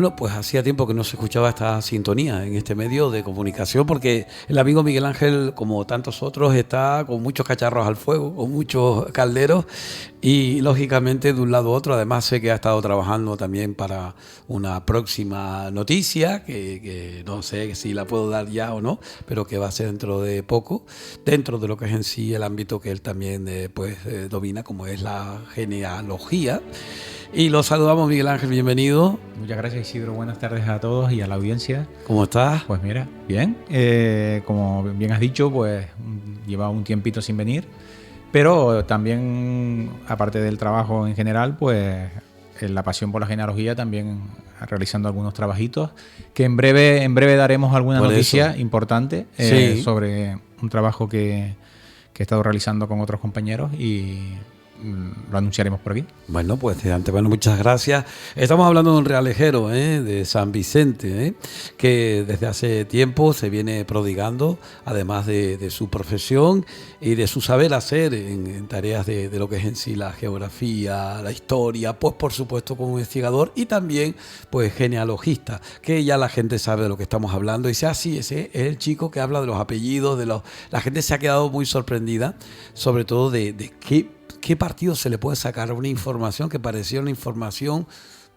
Bueno, pues hacía tiempo que no se escuchaba esta sintonía en este medio de comunicación, porque el amigo Miguel Ángel, como tantos otros, está con muchos cacharros al fuego, con muchos calderos, y lógicamente de un lado a otro. Además sé que ha estado trabajando también para una próxima noticia, que no sé si la puedo dar ya o no, pero que va a ser dentro de poco, dentro de lo que es en sí el ámbito que él también domina, como es la genealogía. Y los saludamos, Miguel Ángel, bienvenido. Muchas gracias, Isidro. Buenas tardes a todos y a la audiencia. ¿Cómo estás? Pues mira, bien. Como bien has dicho, pues lleva un tiempito sin venir, pero también, aparte del trabajo en general, pues la pasión por la genealogía, también realizando algunos trabajitos, que en breve daremos alguna noticia importante sobre un trabajo que he estado realizando con otros compañeros y lo anunciaremos por aquí. Bueno, pues de antemano muchas gracias. Estamos hablando de un realejero, de San Vicente, que desde hace tiempo se viene prodigando, además de su profesión y de su saber hacer en tareas de lo que es en sí la geografía, la historia, pues por supuesto como investigador y también pues genealogista, que ya la gente sabe de lo que estamos hablando y dice, sí, ese es el chico que habla de los apellidos, la gente se ha quedado muy sorprendida, sobre todo de qué partido se le puede sacar a una información que parecía una información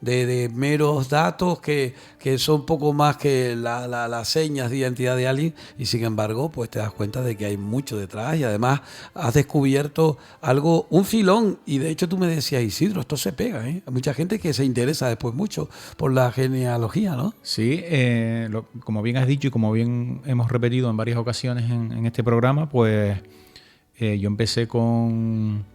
de meros datos que son poco más que las señas de identidad de alguien, y sin embargo pues te das cuenta de que hay mucho detrás y además has descubierto algo, un filón, y de hecho tú me decías, Isidro, esto se pega, hay mucha gente que se interesa después mucho por la genealogía, ¿no? Sí, como bien has dicho y como bien hemos repetido en varias ocasiones en este programa, pues yo empecé con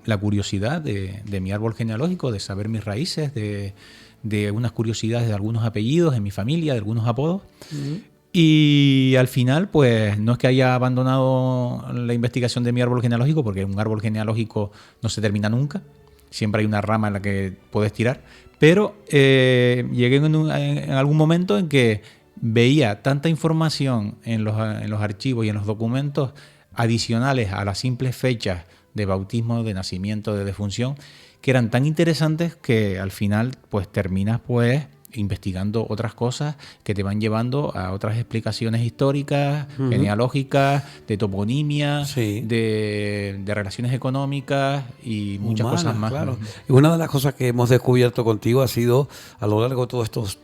la curiosidad de mi árbol genealógico, de saber mis raíces, de unas curiosidades de algunos apellidos en mi familia, de algunos apodos. Uh-huh. Y al final, pues no es que haya abandonado la investigación de mi árbol genealógico, porque un árbol genealógico no se termina nunca. Siempre hay una rama en la que puedes tirar. Pero llegué en algún momento en que veía tanta información en los archivos y en los documentos adicionales a las simples fechas de bautismo, de nacimiento, de defunción, que eran tan interesantes que al final pues terminas pues investigando otras cosas que te van llevando a otras explicaciones históricas, uh-huh, genealógicas, de toponimia, sí, de relaciones económicas y muchas cosas más. Claro. Y una de las cosas que hemos descubierto contigo ha sido, a lo largo de todos estos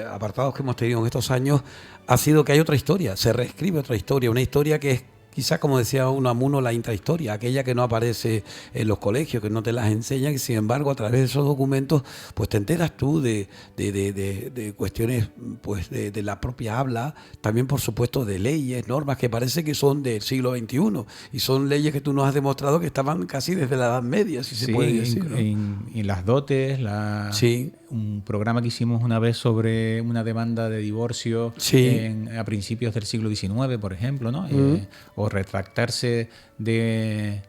apartados que hemos tenido en estos años, ha sido que hay otra historia, se reescribe otra historia, una historia que es quizás, como decía Unamuno, la intrahistoria, aquella que no aparece en los colegios, que no te las enseñan, y sin embargo a través de esos documentos pues te enteras tú de cuestiones pues de la propia habla, también por supuesto de leyes, normas que parece que son del siglo XXI y son leyes que tú nos has demostrado que estaban casi desde la Edad Media, si se puede decir, ¿no? En las dotes, sí, un programa que hicimos una vez sobre una demanda de divorcio, sí, a principios del siglo XIX, por ejemplo, ¿no? Uh-huh. O retractarse de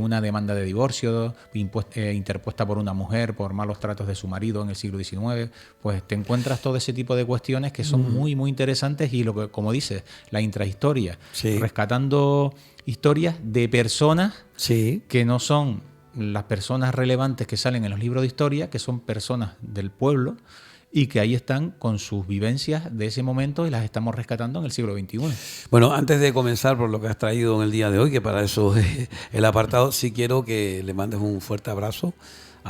una demanda de divorcio interpuesta por una mujer por malos tratos de su marido en el siglo XIX, pues te encuentras todo ese tipo de cuestiones que son muy, muy interesantes y, como dices, la intrahistoria, sí, rescatando historias de personas, sí, que no son las personas relevantes que salen en los libros de historia, que son personas del pueblo y que ahí están con sus vivencias de ese momento y las estamos rescatando en el siglo XXI. Bueno, antes de comenzar por lo que has traído en el día de hoy, que para eso es el apartado, sí quiero que le mandes un fuerte abrazo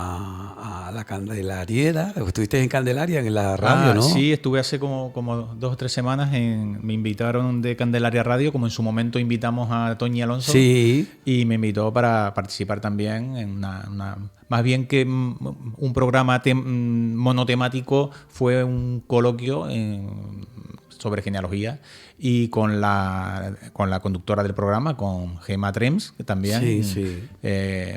a la Candelariera. Estuviste en Candelaria, en la radio, ¿no? Sí, estuve hace como 2 o 3 semanas. Me invitaron de Candelaria Radio, como en su momento invitamos a Toñi Alonso. Sí. Y me invitó para participar también en más bien que un programa monotemático, fue un coloquio sobre genealogía y con la conductora del programa, con Gemma Trems, que también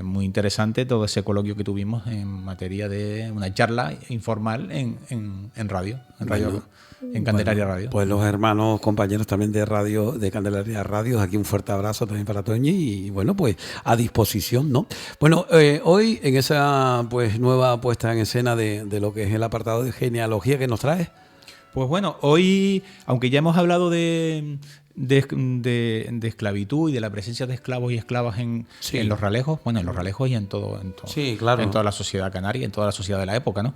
muy interesante todo ese coloquio que tuvimos en materia de una charla informal en radio, en Candelaria Radio. Pues los hermanos, compañeros también de radio, de Candelaria Radio, aquí un fuerte abrazo también para Toñi y bueno, pues a disposición, ¿no? Bueno, hoy en esa pues nueva puesta en escena de lo que es el apartado de genealogía que nos traes. Pues bueno, hoy, aunque ya hemos hablado de esclavitud y de la presencia de esclavos y esclavas en los ralejos, bueno, en los ralejos y en sí, claro, en toda la sociedad canaria, en toda la sociedad de la época, ¿no?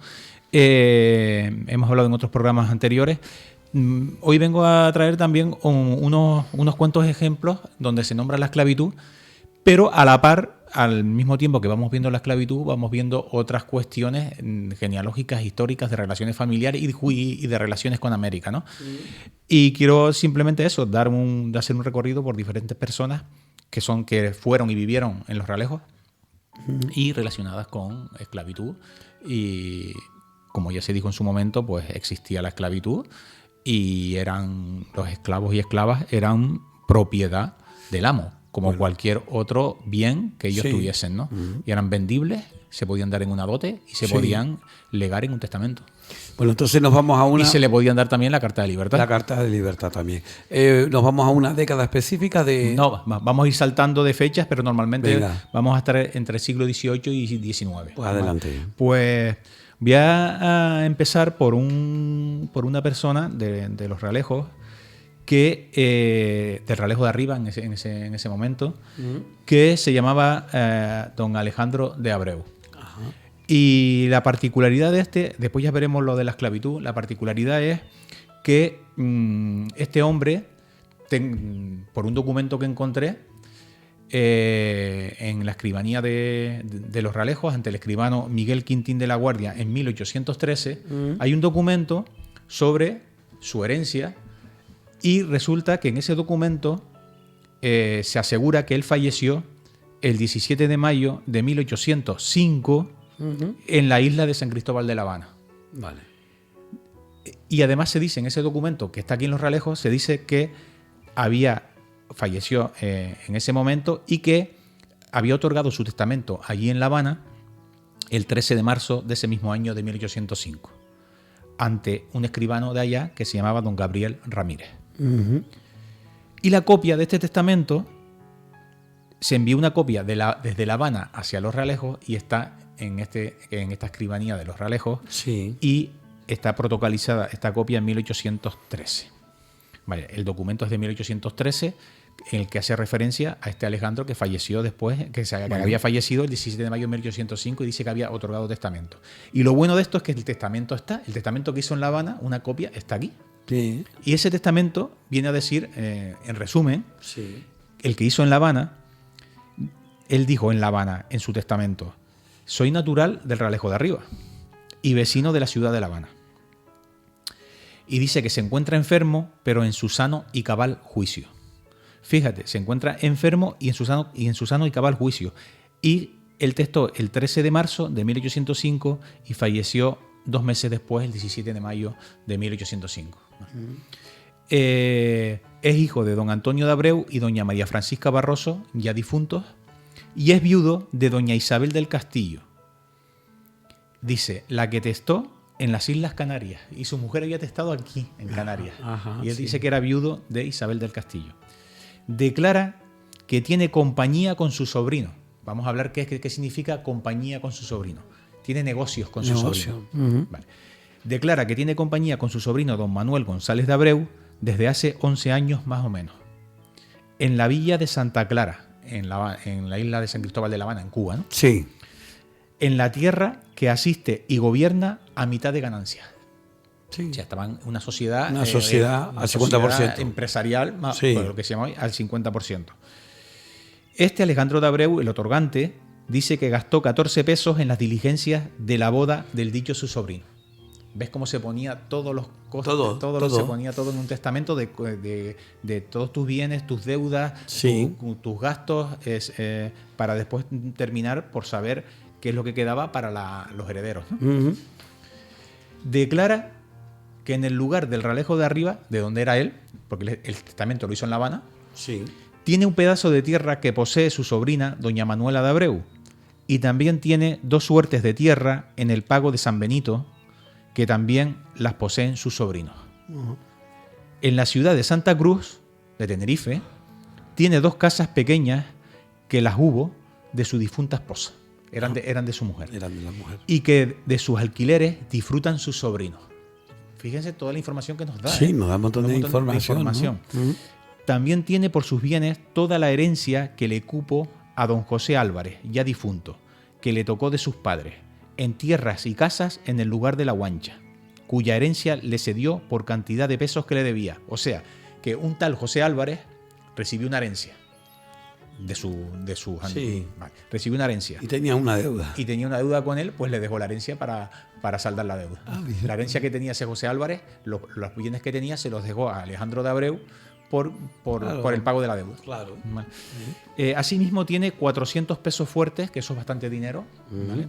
Hemos hablado en otros programas anteriores. Hoy vengo a traer también unos cuantos ejemplos donde se nombra la esclavitud, pero a la par, al mismo tiempo que vamos viendo la esclavitud, vamos viendo otras cuestiones genealógicas, históricas, de relaciones familiares y de relaciones con América, ¿no? Y quiero simplemente eso, hacer un recorrido por diferentes personas que fueron y vivieron en los Realejos y relacionadas con esclavitud. Y como ya se dijo en su momento, pues existía la esclavitud y los esclavos y esclavas eran propiedad del amo, como cualquier otro bien que ellos tuviesen, ¿no? Y eran vendibles, se podían dar en una dote y se podían legar en un testamento. Bueno, entonces nos vamos a una... Y se le podían dar también la Carta de Libertad. La Carta de Libertad también. Nos vamos a una década específica de... No, vamos a ir saltando de fechas, pero normalmente vamos a estar entre el siglo XVIII y XIX. Pues adelante. Pues voy a empezar por una persona de los Realejos, del Ralejo de arriba en ese momento, que se llamaba don Alejandro de Abreu. Ajá. Y la particularidad de después ya veremos lo de la esclavitud, la particularidad es que este hombre, por un documento que encontré en la escribanía de los Realejos, ante el escribano Miguel Quintín de la Guardia en 1813, hay un documento sobre su herencia. Y resulta que en ese documento se asegura que él falleció el 17 de mayo de 1805 en la isla de San Cristóbal de La Habana. Vale. Y además se dice en ese documento, que está aquí en los Realejos, se dice que falleció en ese momento y que había otorgado su testamento allí en La Habana el 13 de marzo de ese mismo año de 1805, ante un escribano de allá que se llamaba don Gabriel Ramírez. Y la copia de este testamento se envió una copia desde La Habana hacia los Realejos y está en esta escribanía de los Realejos y está protocolizada esta copia en 1813. Vale, el documento es de 1813 en el que hace referencia a este Alejandro que falleció después, que había fallecido el 17 de mayo de 1805 y dice que había otorgado testamento. Y lo bueno de esto es que el testamento que hizo en La Habana, una copia, está aquí. Sí. Y ese testamento viene a decir, en resumen, el que hizo en La Habana, él dijo en La Habana, en su testamento: soy natural del Ralejo de arriba y vecino de la ciudad de La Habana. Y dice que se encuentra enfermo, pero en su sano y cabal juicio. Fíjate, se encuentra enfermo y en su sano y cabal juicio. Y él testó el 13 de marzo de 1805 y falleció 2 meses después, el 17 de mayo de 1805. Es hijo de don Antonio de Abreu y doña María Francisca Barroso, ya difuntos, y es viudo de doña Isabel del Castillo. Dice, la que testó en las Islas Canarias, y su mujer había testado aquí, en Canarias. Y él dice que era viudo de Isabel del Castillo. Declara que tiene compañía con su sobrino. Vamos a hablar qué significa compañía con su sobrino. Tiene negocios con su sobrino. Vale. Declara que tiene compañía con su sobrino don Manuel González de Abreu desde hace 11 años más o menos, en la villa de Santa Clara, en la isla de San Cristóbal de La Habana, en Cuba, ¿no? Sí. En la tierra que asiste y gobierna a mitad de ganancias. Sí. O sea, estaban una sociedad al 50%. Empresarial, lo que se llama hoy, al 50%. Este Alejandro de Abreu, el otorgante, dice que gastó 14 pesos en las diligencias de la boda del dicho su sobrino. ¿Ves cómo se ponía todos los costos? Se ponía todo en un testamento de todos tus bienes, tus deudas, tus gastos, para después terminar por saber qué es lo que quedaba para los herederos, ¿no? Declara que en el lugar del Ralejo de arriba, de donde era él, porque el testamento lo hizo en La Habana, tiene un pedazo de tierra que posee su sobrina, doña Manuela de Abreu, y también tiene 2 suertes de tierra en el pago de San Benito, que también las poseen sus sobrinos. En la ciudad de Santa Cruz, de Tenerife, tiene 2 casas pequeñas que las hubo de su difunta esposa. Eran de su mujer. Eran de la mujer. Y que de sus alquileres disfrutan sus sobrinos. fíjense toda la información que nos da. Sí, nos da un montón de información. ¿No? También tiene por sus bienes toda la herencia que le cupo a don José Álvarez, ya difunto, que le tocó de sus padres, en tierras y casas en el lugar de la Guancha, cuya herencia le cedió por cantidad de pesos que le debía. O sea, que un tal José Álvarez recibió una herencia de su sí. vale, recibió una herencia. Y tenía una deuda. Y tenía una deuda con él, pues le dejó la herencia para saldar la deuda. La herencia que tenía ese José Álvarez, los bienes que tenía, se los dejó a Alejandro de Abreu por el pago de la deuda. Claro. ¿Vale? Asimismo tiene 400 pesos fuertes, que eso es bastante dinero, ¿vale?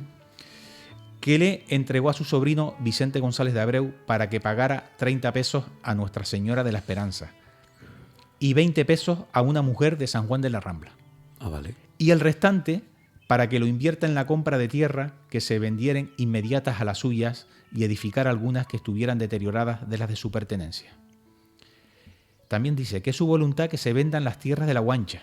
Que le entregó a su sobrino Vicente González de Abreu para que pagara 30 pesos a Nuestra Señora de la Esperanza y 20 pesos a una mujer de San Juan de la Rambla. Vale. Y el restante para que lo invierta en la compra de tierra que se vendieran inmediatas a las suyas y edificar algunas que estuvieran deterioradas de las de su pertenencia. También dice que es su voluntad que se vendan las tierras de la Guancha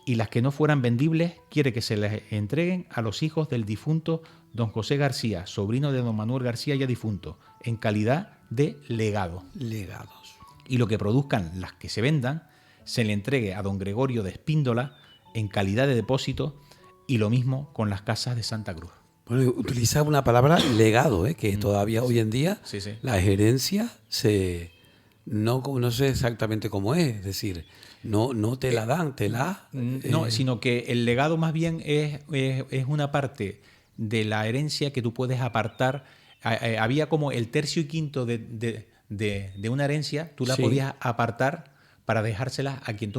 y las que no fueran vendibles quiere que se les entreguen a los hijos del difunto don José García, sobrino de don Manuel García ya difunto, en calidad de legado. Legados. Y lo que produzcan las que se vendan se le entregue a don Gregorio de Espíndola en calidad de depósito y lo mismo con las casas de Santa Cruz. Bueno, utiliza una palabra legado, que todavía hoy en día Sí. las herencias no sé exactamente cómo es decir, no te la dan, te la... No, sino que el legado más bien es una parte de la herencia que tú puedes apartar. Había como el tercio y quinto de una herencia, tú la Sí. podías apartar para dejársela a quien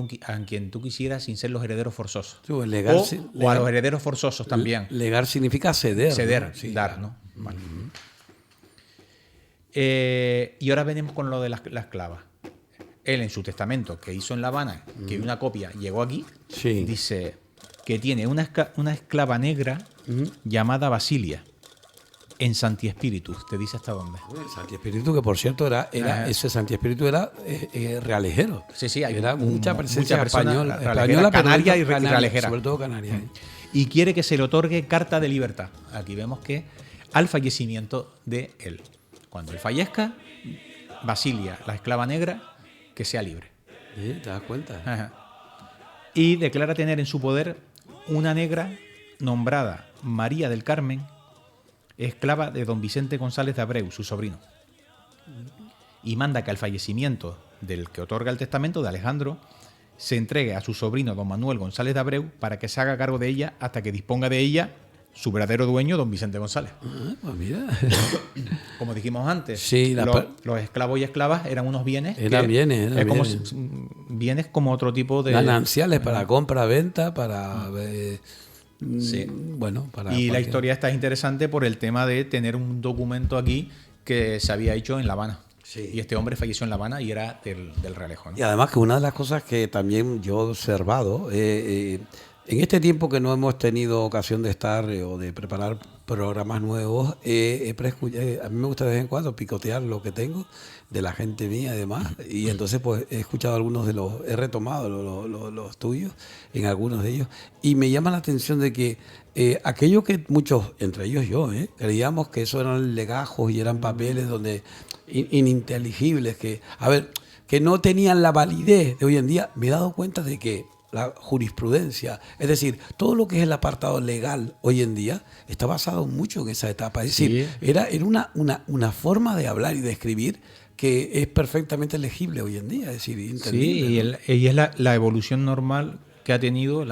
tú quisieras sin ser los herederos forzosos. Sí, pues legar, o a los herederos forzosos también. Legar significa ceder. Ceder, ¿no? Sí, dar, claro. ¿no? Vale. Y ahora venimos con lo de la esclava. Él en su testamento que hizo en La Habana, que una copia llegó aquí, Sí. dice que tiene una esclava negra llamada Basilia en Santi Espíritus. ¿Te dice hasta dónde? El Santi Espíritu, que por cierto ese Santi Espíritu era realejero. Sí, hay era mucha presencia persona española, canaria y pero realejera. sobre todo canaria. Y quiere que se le otorgue carta de libertad. Aquí vemos que al fallecimiento de él. Cuando él fallezca, Basilia, la esclava negra, que sea libre. ¿Te das cuenta? Ajá. Y declara tener en su poder una negra nombrada María del Carmen, esclava de don Vicente González de Abreu, su sobrino. Y manda que al fallecimiento del que otorga el testamento de Alejandro se entregue a su sobrino don Manuel González de Abreu para que se haga cargo de ella hasta que disponga de ella su verdadero dueño, don Vicente González. Pues mira. Como dijimos antes, Sí, los esclavos y esclavas eran unos bienes. Eran bienes. Bienes como otro tipo de... Gananciales para compra, venta, para... Sí. Bueno, para... Y la historia está interesante por el tema de tener un documento aquí que se había hecho en La Habana. Sí. Y este hombre falleció en La Habana y era del Realejo, ¿no? Y además que una de las cosas que también yo he observado, en este tiempo que no hemos tenido ocasión de estar o de preparar programas nuevos, a mí me gusta de vez en cuando picotear lo que tengo de la gente mía y demás, y entonces pues he escuchado algunos he retomado los tuyos en algunos de ellos, y me llama la atención de que aquello que muchos, entre ellos yo, creíamos que eso eran legajos y eran papeles donde ininteligibles, que no tenían la validez de hoy en día, me he dado cuenta de que la jurisprudencia, es decir, todo lo que es el apartado legal hoy en día está basado mucho en esa etapa. Es decir, era una forma de hablar y de escribir que es perfectamente legible hoy en día, es decir, entendible. Sí, y es la evolución normal que ha tenido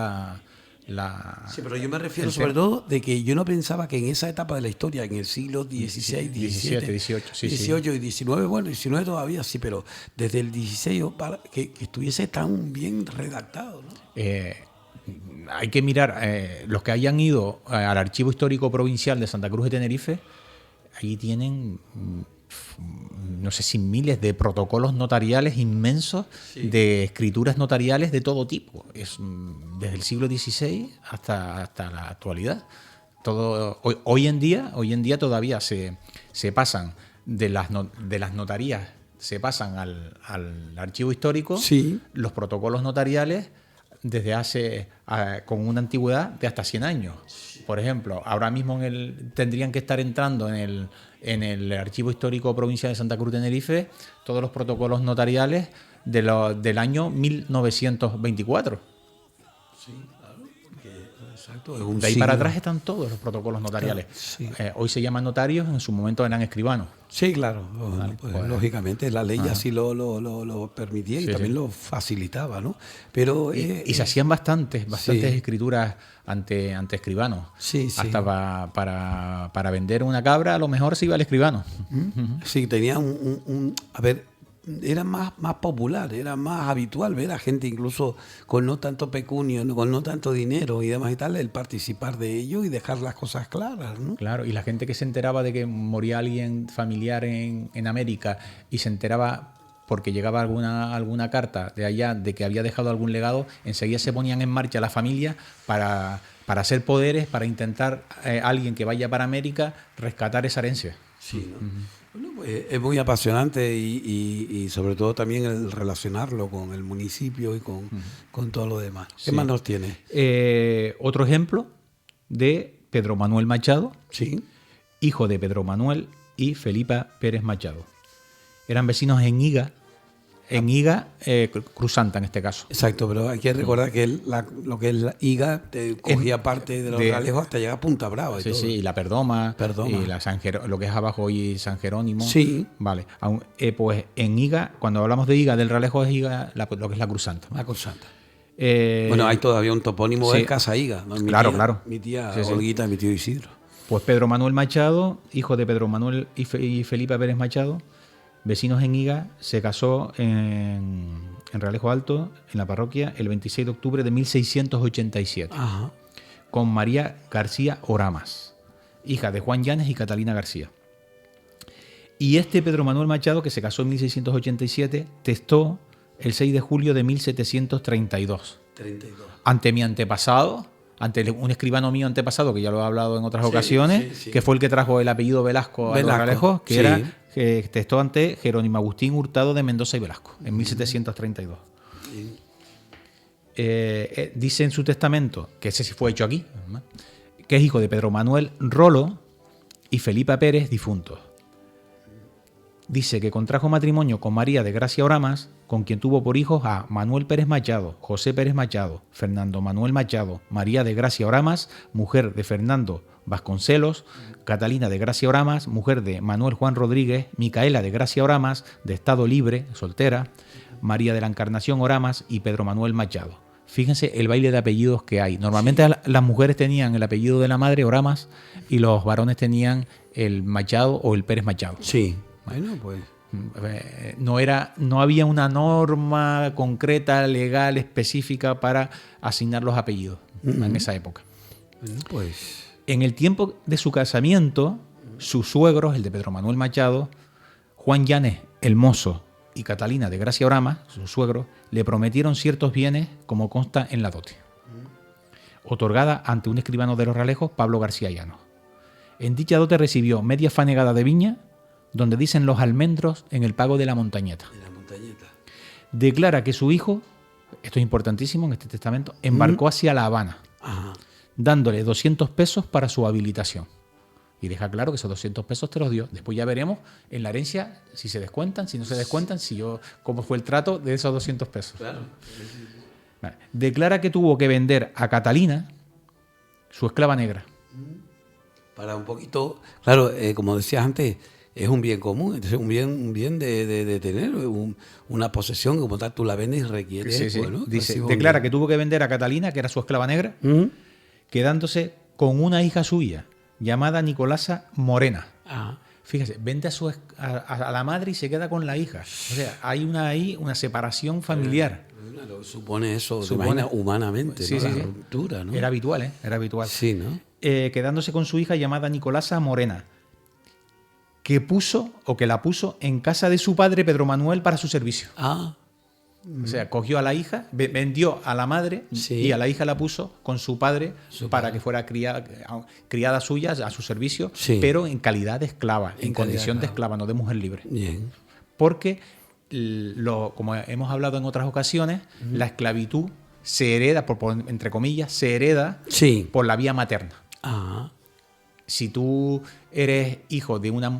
Sí, pero yo me refiero sobre todo de que yo no pensaba que en esa etapa de la historia, en el siglo XVI, XVII, XVIII y XIX, bueno, XIX todavía sí, pero desde el XVI que estuviese tan bien redactado, ¿no? Hay que mirar, los que hayan ido al Archivo Histórico Provincial de Santa Cruz de Tenerife, allí tienen... no sé si miles de protocolos notariales inmensos, de escrituras notariales de todo tipo. Es desde el siglo XVI hasta la actualidad. Hoy en día todavía se pasan de las notarías, se pasan al archivo histórico, los protocolos notariales desde con una antigüedad de hasta 100 años. Por ejemplo, ahora mismo tendrían que estar entrando en en el Archivo Histórico Provincial de Santa Cruz de Tenerife todos los protocolos notariales del año 1924. Sí, claro, porque, exacto, es un De ahí siglo. para atrás están todos los protocolos notariales. Sí. Hoy se llaman notarios, en su momento eran escribanos. Sí, claro. Vale, Pues, pues, lógicamente la ley así lo permitía y Sí, también sí. lo facilitaba, ¿no? Pero Y se hacían bastantes sí. escrituras ante escribanos. Sí, sí. Hasta para vender una cabra, a lo mejor se iba al escribano. Sí, tenía a ver, era más popular, era más habitual ver a gente incluso con no tanto pecunio, con no tanto dinero y demás y tal, el participar de ello y dejar las cosas claras, ¿no? Claro, y la gente que se enteraba de que moría alguien familiar en América y se enteraba porque llegaba alguna carta de allá de que había dejado algún legado, enseguida se ponían en marcha la familia para hacer poderes, para intentar alguien que vaya para América rescatar esa herencia. Sí, ¿no? Bueno, pues es muy apasionante y sobre todo también el relacionarlo con el municipio y con todo lo demás. ¿Qué Sí. más nos tiene? Otro ejemplo de Pedro Manuel Machado, Sí. hijo de Pedro Manuel y Felipa Pérez Machado. Eran vecinos en Higa, Cruz Santa en este caso. Exacto, pero hay que recordar que lo que es la higa te cogía parte de los Realejos hasta llegar a Punta Brava y Sí, todo. sí, y la Perdoma, Perdoma. y lo que es abajo y San Jerónimo. Sí. Vale. Pues en Higa, cuando hablamos de Higa, del Ralejo es Higa, lo que es la Cruz Santa. La Cruz Santa. Eh, Bueno, hay todavía un topónimo sí. de Casa Higa, ¿no? Claro, claro. Mi tía Sí, sí. Olguita y mi tío Isidro. Pues Pedro Manuel Machado, hijo de Pedro Manuel y Felipa Pérez Machado, vecinos en Higa, se casó en Realejo Alto, en la parroquia, el 26 de octubre de 1687, Ajá. con María García Oramas, hija de Juan Llanes y Catalina García. Y este Pedro Manuel Machado, que se casó en 1687, testó el 6 de julio de 1732. 32. Ante mi antepasado, ante un escribano mío antepasado, que ya lo he hablado en otras Sí, ocasiones, sí, sí. que fue el que trajo el apellido Velasco a los Velasco, Realejos, que sí. era que testó ante Jerónimo Agustín Hurtado de Mendoza y Velasco, en 1732. Dice en su testamento, que ese sí fue hecho aquí, ¿no?, que es hijo de Pedro Manuel Rolo y Felipa Pérez, difuntos. Dice que contrajo matrimonio con María de Gracia Oramas, con quien tuvo por hijos a Manuel Pérez Machado, José Pérez Machado, Fernando Manuel Machado, María de Gracia Oramas, mujer de Fernando Vasconcelos, Catalina de Gracia Oramas, mujer de Manuel Juan Rodríguez, Micaela de Gracia Oramas, de estado libre, soltera, María de la Encarnación Oramas y Pedro Manuel Machado. Fíjense el baile de apellidos que hay. Normalmente las mujeres tenían el apellido de la madre, Oramas, y los varones tenían el Machado o el Pérez Machado. Sí. Bueno, pues. No había una norma concreta, legal, específica para asignar los apellidos en esa época. Bueno, pues. En el tiempo de su casamiento, sus suegros, el de Pedro Manuel Machado, Juan Llanes el Mozo y Catalina de Gracia Oramas, sus suegros, le prometieron ciertos bienes, como consta en la dote, otorgada ante un escribano de los Realejos, Pablo García Llano. En dicha dote recibió media fanegada de viña, donde dicen los almendros en el pago de la montañeta. De la montañeta. Declara que su hijo, esto es importantísimo en este testamento, embarcó hacia La Habana, Ajá. dándole 200 pesos para su habilitación. Y deja claro que esos 200 pesos te los dio. Después ya veremos en la herencia si se descuentan, si no se descuentan, cómo fue el trato de esos 200 pesos. Claro. Vale. Declara que tuvo que vender a Catalina, su esclava negra. Para un poquito. Claro, como decías antes, es un bien común, entonces un bien de tener una posesión, como tal, tú la vendes y requieres. Sí, sí. Bueno, Dice, recibo declara bien. que tuvo que vender a Catalina, que era su esclava negra, quedándose con una hija suya, llamada Nicolasa Morena. Ajá. Fíjese, vende a la madre y se queda con la hija. O sea, hay una separación familiar. Claro, supone eso, Supone- te imaginas, humanamente, Sí, ¿no? sí, La sí. ruptura, ¿no? Era habitual, ¿eh? Era habitual. Sí, ¿no? Quedándose con su hija llamada Nicolasa Morena, que la puso en casa de su padre Pedro Manuel para su servicio. Ah, O sea, cogió a la hija, vendió a la madre Sí. y a la hija la puso con su padre para que fuera criada suya a su servicio, Sí. pero en calidad de esclava, en calidad condición de de esclava, no de mujer libre. bien. Porque, como hemos hablado en otras ocasiones, la esclavitud se hereda, entre comillas, se hereda Sí. por la vía materna. Ah, si tú eres hijo de una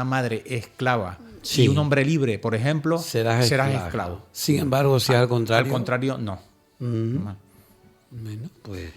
madre esclava Sí. y un hombre libre, por ejemplo, serás esclavo. Sin embargo, si al contrario... Al contrario, no. Bueno, pues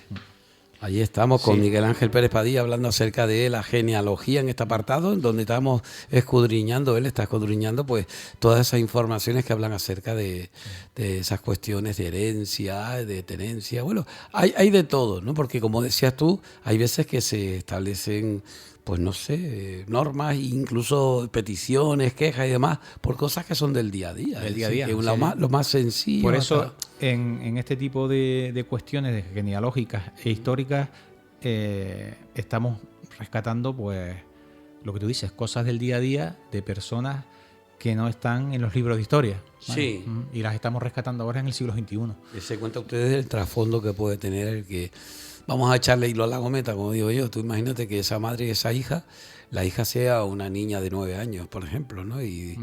ahí estamos con Sí. Miguel Ángel Pérez Padilla hablando acerca de la genealogía en este apartado, en donde estamos escudriñando, él está escudriñando pues todas esas informaciones que hablan acerca de esas cuestiones de herencia, de tenencia. Bueno, hay de todo, ¿no? Porque como decías tú, hay veces que se establecen, pues no sé, normas, incluso peticiones, quejas y demás, por cosas que son del día a día. Del día a día, Que sí. lo más sencillo. Por eso, hasta- en este tipo de cuestiones genealógicas e históricas, estamos rescatando, pues, lo que tú dices, cosas del día a día de personas que no están en los libros de historia. ¿vale? Sí. Y las estamos rescatando ahora en el siglo XXI. Se cuenta ustedes el trasfondo que puede tener el que vamos a echarle hilo a la gometa, como digo yo. Tú imagínate que esa madre y esa hija, la hija sea una niña de 9 años, por ejemplo, ¿no? Y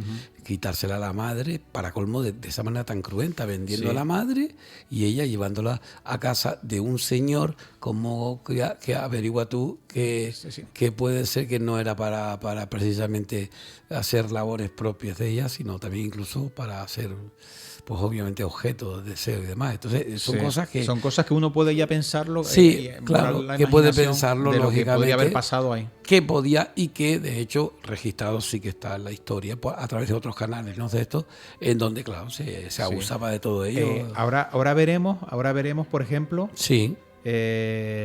quitársela a la madre, para colmo, de esa manera tan cruenta, vendiendo Sí. a la madre y ella llevándola a casa de un señor, como que averigua tú que, Sí. que puede ser que no era para precisamente hacer labores propias de ella, sino también incluso para hacer, pues obviamente, objetos de deseo y demás. Entonces, son Sí. cosas que... Son cosas que uno puede ya pensarlo. Sí, por claro, la que puede imaginación pensarlo, de lo que lógicamente, podría haber pasado ahí. que podía y que de hecho registrado sí que está en la historia pues, a través de otros canales, ¿no? De esto, en donde claro se abusaba de todo ello. Ahora veremos, por ejemplo, Sí,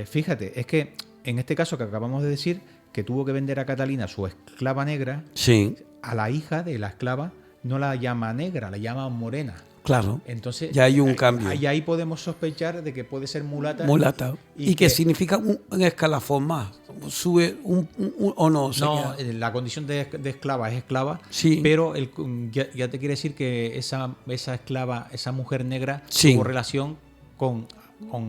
fíjate, es que en este caso que acabamos de decir, que tuvo que vender a Catalina, su esclava negra, sí, a la hija de la esclava no la llama negra, la llama morena. claro. Entonces Ya hay un cambio. Y ahí podemos sospechar de que puede ser mulata. Mulata. Y que significa un escalafón más. Sube o no. No, sería- la condición de esclava es esclava, Sí. pero ya te quiere decir que esa esclava, esa mujer negra, Sí. tuvo relación con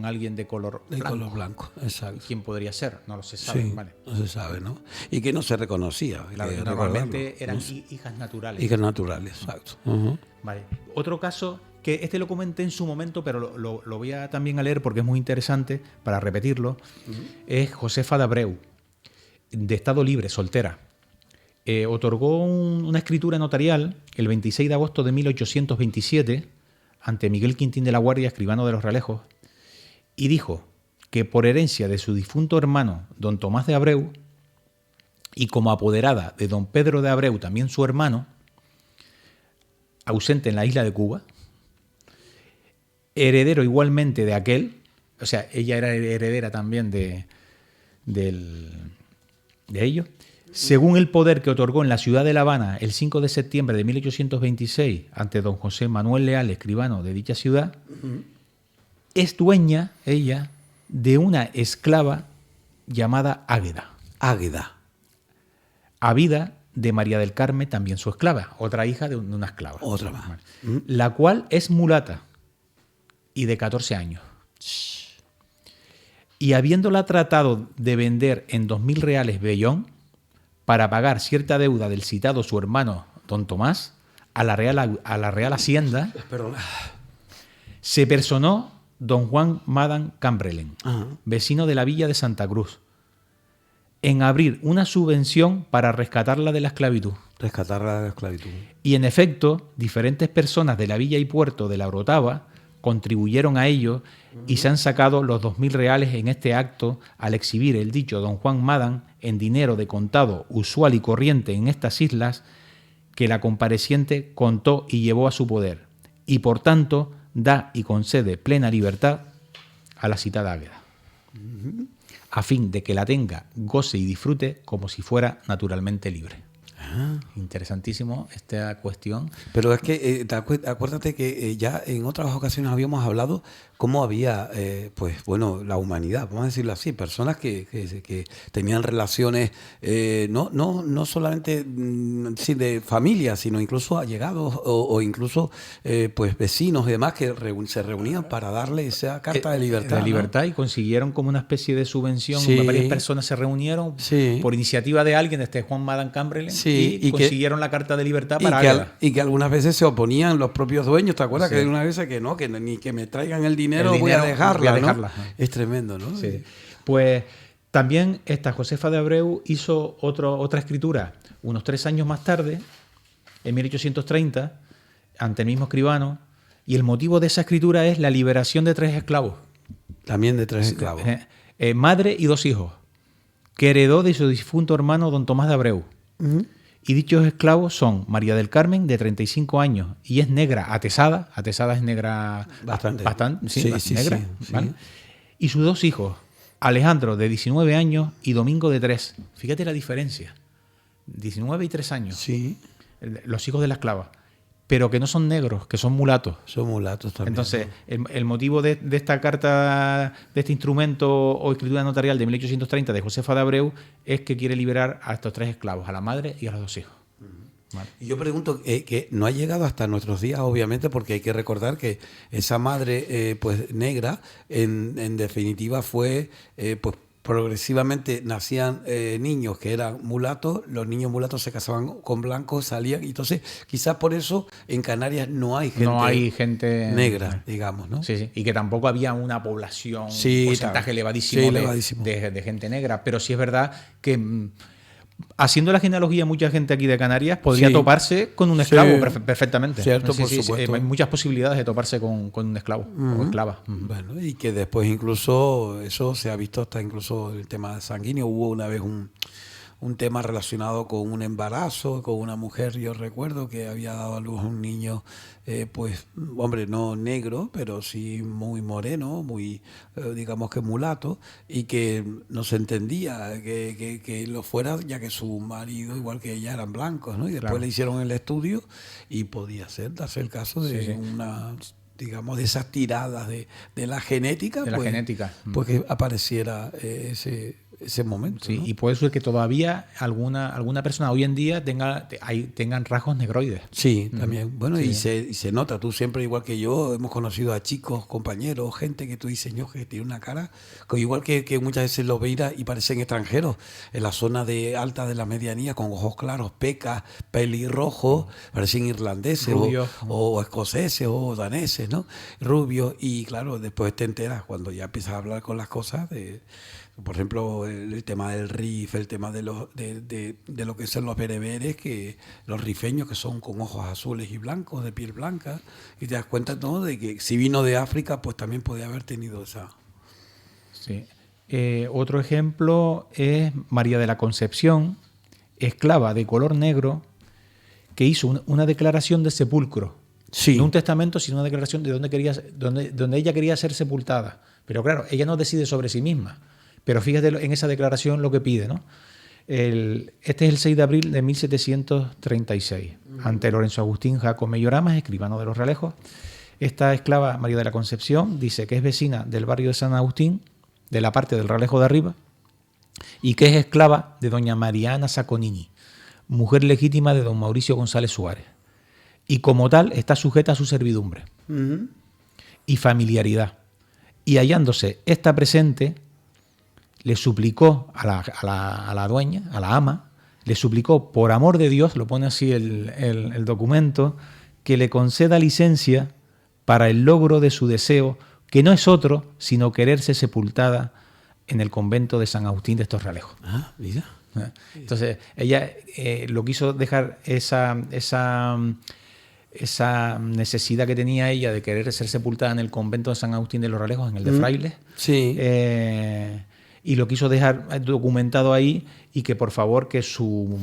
alguien de color de blanco. color blanco, exacto. ¿Quién podría ser? No lo se sabe. Sí, Vale. no se sabe, ¿no? Y que no se reconocía. hay Claro, que normalmente recordarlo. eran No se- hijas naturales. hijas naturales, exacto. Ujú. Vale. Otro caso, que este lo comenté en su momento, pero lo voy a también a leer porque es muy interesante para repetirlo, es Josefa de Abreu, de estado libre, soltera. Otorgó una escritura notarial el 26 de agosto de 1827 ante Miguel Quintín de la Guardia, escribano de los Realejos, y dijo que por herencia de su difunto hermano, don Tomás de Abreu, y como apoderada de don Pedro de Abreu, también su hermano, ausente en la isla de Cuba, heredero igualmente de aquel, o sea, ella era heredera también de ellos, según el poder que otorgó en la ciudad de La Habana el 5 de septiembre de 1826 ante don José Manuel Leal, escribano de dicha ciudad, es dueña, ella, de una esclava llamada Águeda, Águeda. habida de María del Carmen, también su esclava, otra hija de una esclava. Otra más. Vale. La cual es mulata y de 14 años. Y habiéndola tratado de vender en 2.000 reales vellón para pagar cierta deuda del citado su hermano don Tomás a la Real Hacienda, Perdón. se personó don Juan Madan Cambrelen, Ajá. vecino de la villa de Santa Cruz, en abrir una subvención para rescatarla de la esclavitud. Rescatar la esclavitud. Y en efecto, diferentes personas de la villa y puerto de la Orotava contribuyeron a ello y se han sacado los 2.000 reales en este acto al exhibir el dicho don Juan Madan en dinero de contado usual y corriente en estas islas que la compareciente contó y llevó a su poder, y por tanto da y concede plena libertad a la citada Águeda, a fin de que la tenga, goce y disfrute como si fuera naturalmente libre. Interesantísimo esta cuestión. Pero es que acuérdate que ya en otras ocasiones habíamos hablado cómo había, pues bueno, la humanidad, vamos a decirlo así, personas que tenían relaciones no solamente sí, de familia, sino incluso allegados o incluso pues vecinos y demás que se reunían para darle esa carta de libertad. De libertad, ¿no? Y consiguieron como una especie de subvención. Sí. Varias personas se reunieron Sí. por iniciativa de alguien, Juan Madan Cambrelen, Sí, y y consiguieron la carta de libertad Y para que, Águeda. y que algunas veces se oponían los propios dueños, ¿te acuerdas? Sí. Que una vez que no, ni que me traigan el dinero, El voy a dinero, dejarla, voy a ¿no? dejarla. Es tremendo, ¿no? Sí. Pues También esta Josefa de Abreu hizo otra escritura unos 3 años más tarde, en 1830, ante el mismo escribano, y el motivo de esa escritura es la liberación de 3 esclavos. También de 3 esclavos. Madre y 2 hijos, que heredó de su difunto hermano don Tomás de Abreu. Y dichos esclavos son María del Carmen, de 35 años, y es negra, atesada. Atesada es negra bastante. Sí, negra. Sí. ¿Vale? Y sus 2 hijos, Alejandro, de 19 años, y Domingo, de 3. Fíjate la diferencia. 19 y 3 años. Sí. Los hijos de la esclava. Pero que no son negros, que son mulatos. Son mulatos también. Entonces, el motivo de esta carta, de este instrumento o escritura notarial de 1830 de Josefa de Abreu, es que quiere liberar a estos 3 esclavos, a la madre y a los 2 hijos. Vale. Y yo pregunto, que no ha llegado hasta nuestros días, obviamente, porque hay que recordar que esa madre pues negra, en definitiva, fue pues progresivamente nacían niños que eran mulatos, los niños mulatos se casaban con blancos, salían, y entonces quizás por eso en Canarias no hay gente negra, digamos, ¿no? Sí, y que tampoco había una población, un porcentaje elevadísimo de gente negra, pero sí es verdad que haciendo la genealogía, mucha gente aquí de Canarias podría toparse con un esclavo perfectamente. Cierto, por supuesto. Hay muchas posibilidades de toparse con un esclavo o esclava. Bueno, y que después incluso eso se ha visto hasta incluso el tema sanguíneo. Hubo una vez un tema relacionado con un embarazo, con una mujer, yo recuerdo, que había dado a luz a un niño, pues, hombre, no negro, pero sí muy moreno, muy, digamos que mulato, y que no se entendía que lo fuera, ya que su marido, igual que ella, eran blancos, ¿no? Y después le hicieron el estudio y podía darse el caso de una, digamos, de esas tiradas de la genética, pues que apareciera ese momento. Sí, ¿no? Y puede ser que todavía alguna persona hoy en día tengan rasgos negroides. Sí, también. Bueno, y se nota. Tú siempre, igual que yo, hemos conocido a chicos, compañeros, gente que tú dices, "Ño, que tiene una cara", igual que muchas veces los veis y parecen extranjeros, en la zona alta de la medianía, con ojos claros, pecas, pelirrojos, parecen irlandeses o escoceses o daneses, ¿no? Rubios. Y claro, después te enteras, cuando ya empiezas a hablar con las cosas por ejemplo, el tema del RIF, el tema de lo que son los bereberes, que los rifeños, que son con ojos azules y blancos, de piel blanca, y te das cuenta, ¿no?, de que si vino de África, pues también podía haber tenido esa. Sí. Otro ejemplo es María de la Concepción, esclava de color negro, que hizo una declaración de sepulcro. Sí. No un testamento, sino una declaración de donde ella quería ser sepultada. Pero claro, ella no decide sobre sí misma. Pero fíjate en esa declaración lo que pide, ¿no? Este es el 6 de abril de 1736, ante Lorenzo Agustín Jaco Melloramas, escribano de los Realejos. Esta esclava, María de la Concepción, dice que es vecina del barrio de San Agustín, de la parte del Realejo de arriba, y que es esclava de doña Mariana Saconini, mujer legítima de don Mauricio González Suárez. Y como tal está sujeta a su servidumbre y familiaridad. Y hallándose esta presente, le suplicó a la dueña, a la ama, le suplicó por amor de Dios, lo pone así el documento, que le conceda licencia para el logro de su deseo, que no es otro sino quererse sepultada en el convento de San Agustín de estos Realejos. Ah, mira. Entonces, ella lo quiso dejar esa necesidad que tenía ella de querer ser sepultada en el convento de San Agustín de los Realejos, en el de Frailes. Sí. Y lo quiso dejar documentado ahí, y que por favor que su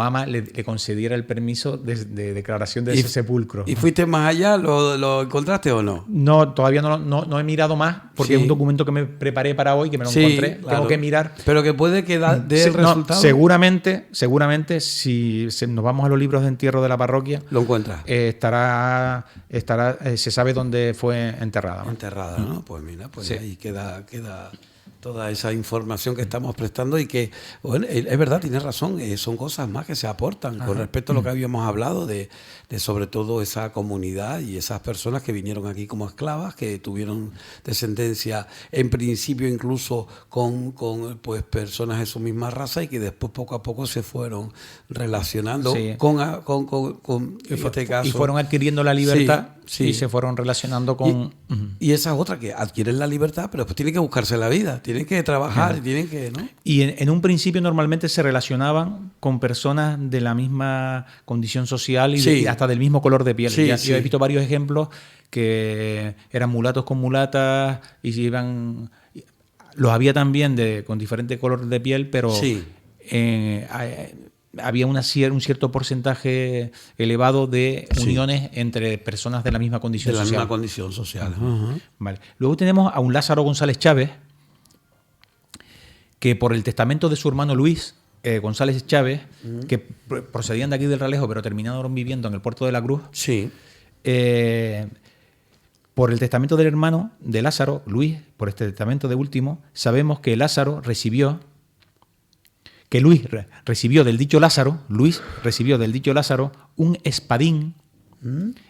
ama le concediera el permiso de declaración de ese sepulcro. ¿Y fuiste más allá? ¿Lo encontraste o no? No, todavía no he mirado más, porque es un documento que me preparé para hoy, que me lo encontré. Claro. Tengo que mirar. Pero que puede quedar de resultado. Seguramente, si nos vamos a los libros de entierro de la parroquia, lo encuentras. Se sabe dónde fue enterrada, ¿no? Enterrada, ¿no? Pues mira, pues ahí queda toda esa información que estamos prestando, y que, bueno, es verdad, tienes razón, son cosas más que se aportan con respecto a lo que habíamos hablado de sobre todo esa comunidad y esas personas que vinieron aquí como esclavas, que tuvieron descendencia en principio incluso con pues personas de su misma raza, y que después poco a poco se fueron relacionando con en este caso, y fueron adquiriendo la libertad Sí. Y se fueron relacionando con... Y esa es otra, que adquieren la libertad, pero después tienen que buscarse la vida, tienen que trabajar, y tienen que, ¿no? Y en un principio normalmente se relacionaban con personas de la misma condición social y, Sí. y hasta del mismo color de piel. Sí, Yo he visto varios ejemplos que eran mulatos con mulatas y se iban... Los había también con diferente color de piel, pero Sí. había un cierto porcentaje elevado de uniones entre personas de la misma condición De la social. misma condición social. Ajá. Vale. Luego tenemos a un Lázaro González Chávez, que por el testamento de su hermano Luis González Chávez, que procedían de aquí del Realejo, pero terminaron viviendo en el Puerto de la Cruz, Sí. por el testamento del hermano de Lázaro, Luis, por este testamento de último, sabemos que Luis recibió del dicho Lázaro, un espadín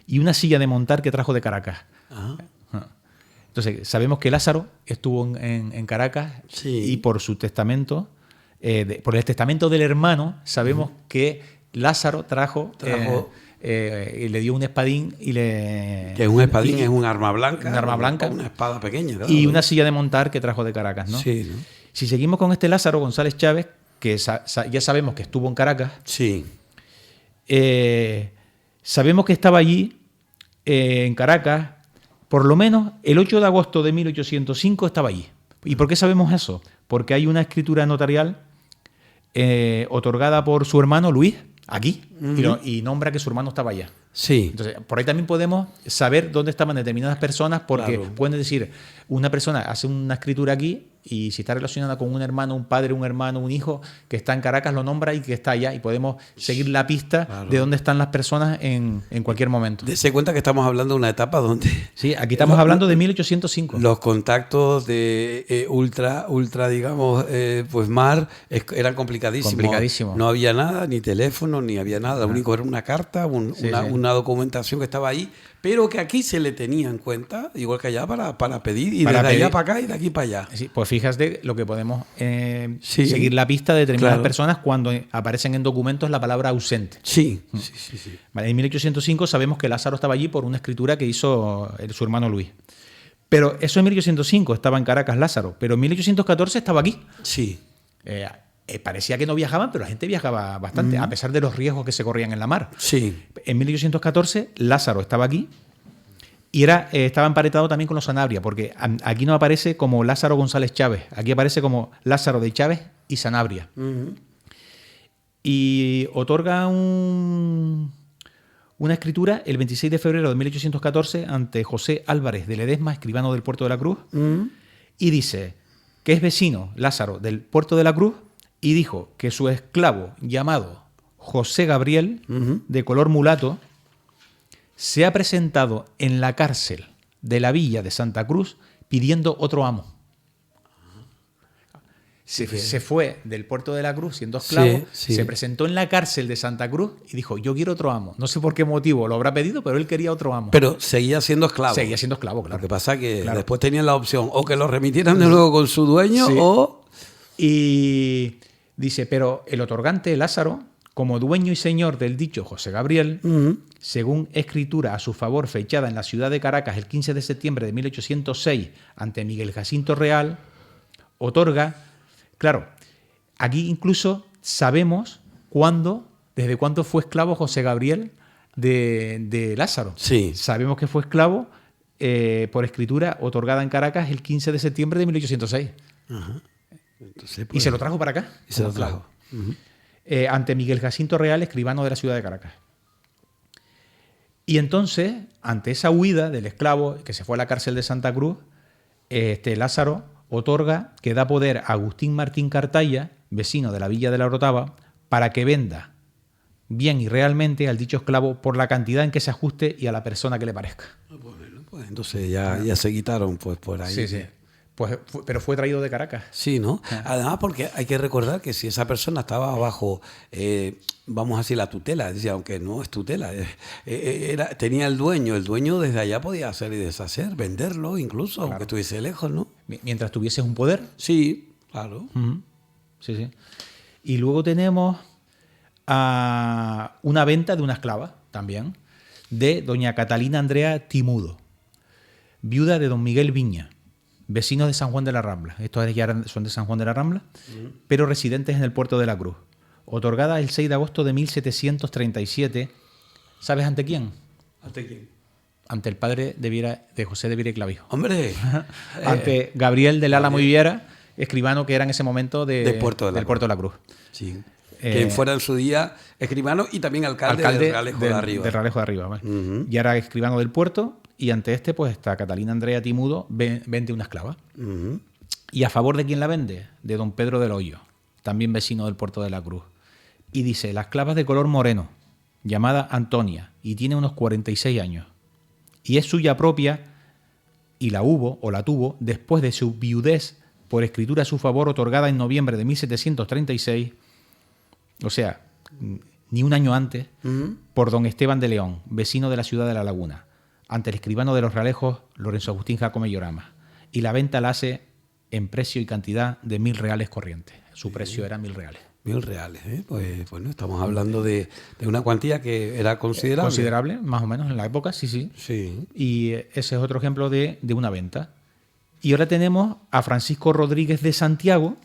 y una silla de montar que trajo de Caracas. Ajá. Entonces, sabemos que Lázaro estuvo en Caracas Sí. y por su testamento, por el testamento del hermano, sabemos que Lázaro trajo y le dio un espadín y le... Que es un espadín, es un arma blanca. Un arma blanca. Una espada pequeña. Claro. Y una silla de montar que trajo de Caracas, ¿no? Sí, ¿no? Si seguimos con este Lázaro González Chávez, que ya sabemos que estuvo en Caracas, Sí. sabemos que estaba allí, en Caracas, por lo menos el 8 de agosto de 1805 estaba allí. ¿Y por qué sabemos eso? Porque hay una escritura notarial otorgada por su hermano Luis, aquí, y nombra que su hermano estaba allá. Sí. Entonces, por ahí también podemos saber dónde estaban determinadas personas, porque Claro. pueden decir, una persona hace una escritura aquí y si está relacionada con un hermano, un padre, un hermano, un hijo que está en Caracas, lo nombra y que está allá, y podemos seguir la pista Claro. de dónde están las personas en cualquier momento. Dese cuenta que estamos hablando de una etapa donde Sí, aquí estamos hablando de 1805. los contactos de ultra, digamos, pues mar, eran complicadísimos. Complicadísimo. No había nada, ni teléfono, ni había nada. Lo único era una carta, una documentación que estaba ahí, pero que aquí se le tenía en cuenta, igual que allá, para pedir, y Para desde pedir. allá para acá y de aquí para allá. Sí, pues fíjate lo que podemos Sí. seguir la pista de determinadas Claro. personas cuando aparecen en documentos la palabra ausente. Sí, sí. Vale, en 1805 sabemos que Lázaro estaba allí por una escritura que hizo su hermano Luis. Pero eso en 1805 estaba en Caracas Lázaro, pero en 1814 estaba aquí. Sí. Parecía que no viajaban, pero la gente viajaba bastante, a pesar de los riesgos que se corrían en la mar. Sí. En 1814 Lázaro estaba aquí y estaba emparetado también con los Sanabria, porque aquí no aparece como Lázaro González Chávez, aquí aparece como Lázaro de Chávez y Sanabria. Y otorga una escritura el 26 de febrero de 1814 ante José Álvarez de Ledesma, escribano del Puerto de la Cruz, y dice que es vecino Lázaro del Puerto de la Cruz, y dijo que su esclavo llamado José Gabriel, de color mulato, se ha presentado en la cárcel de la villa de Santa Cruz pidiendo otro amo. Se fue del Puerto de la Cruz siendo esclavo, Sí. se presentó en la cárcel de Santa Cruz y dijo, yo quiero otro amo. No sé por qué motivo lo habrá pedido, pero él quería otro amo. Pero seguía siendo esclavo. Seguía siendo esclavo, claro. Lo que pasa es que Claro. después tenían la opción o que lo remitieran de nuevo con su dueño Sí. o... Y dice, pero el otorgante Lázaro, como dueño y señor del dicho José Gabriel, según escritura a su favor fechada en la ciudad de Caracas el 15 de septiembre de 1806 ante Miguel Jacinto Real, otorga, claro, aquí incluso sabemos desde cuándo fue esclavo José Gabriel de Lázaro. Sí. Sabemos que fue esclavo por escritura otorgada en Caracas el 15 de septiembre de 1806. Entonces, Y pues, se lo trajo para acá. y se lo como esclavo. trajo. Ante Miguel Jacinto Real, escribano de la ciudad de Caracas. Y entonces, ante esa huida del esclavo que se fue a la cárcel de Santa Cruz, Lázaro otorga que da poder a Agustín Martín Cartaya, vecino de la villa de la Orotava, para que venda bien y realmente al dicho esclavo por la cantidad en que se ajuste y a la persona que le parezca. Bueno, pues entonces ya se quitaron pues por ahí. Sí. Pues, pero fue traído de Caracas. Sí, ¿no? Además, porque hay que recordar que si esa persona estaba bajo, vamos a decir, la tutela, decía, aunque no es tutela, tenía el dueño desde allá podía hacer y deshacer, venderlo incluso, aunque estuviese lejos, ¿no? Mientras tuvieses un poder. Sí, claro. Sí. Y luego tenemos una venta de una esclava también. de doña Catalina Andrea Timudo, viuda de don Miguel Viña, vecinos de San Juan de la Rambla. Estos ya son de San Juan de la Rambla, pero residentes en el puerto de la Cruz. Otorgada el 6 de agosto de 1737. ¿Sabes ante quién? ¿Ante quién? Ante el padre de José de Viera y Clavijo. ¡Hombre! Ante Gabriel del Álamo y Viera, escribano que era en ese momento del puerto de la Cruz. Sí. Quien fuera en su día escribano y también alcalde del Realejo de Arriba. Del Realejo de Arriba, ¿vale? Y era escribano del puerto, y ante este pues está Catalina Andrea Timudo, vende una esclava. ¿Y a favor de quién la vende? De don Pedro del Hoyo, también vecino del puerto de la Cruz. Y dice, la esclava es de color moreno, llamada Antonia, y tiene unos 46 años. Y es suya propia, y la hubo, o la tuvo, después de su viudez por escritura a su favor otorgada en noviembre de 1736, o sea, ni un año antes, por don Esteban de León, vecino de la ciudad de La Laguna, ante el escribano de los Realejos, Lorenzo Agustín Jacome Llorama. Y la venta la hace en precio y cantidad de 1.000 reales corrientes. Su precio era 1.000 reales. 1.000 reales, ¿eh? Pues bueno, estamos hablando de una cuantía que era considerable. Considerable, más o menos, en la época, sí. Y ese es otro ejemplo de una venta. Y ahora tenemos a Francisco Rodríguez de Santiago,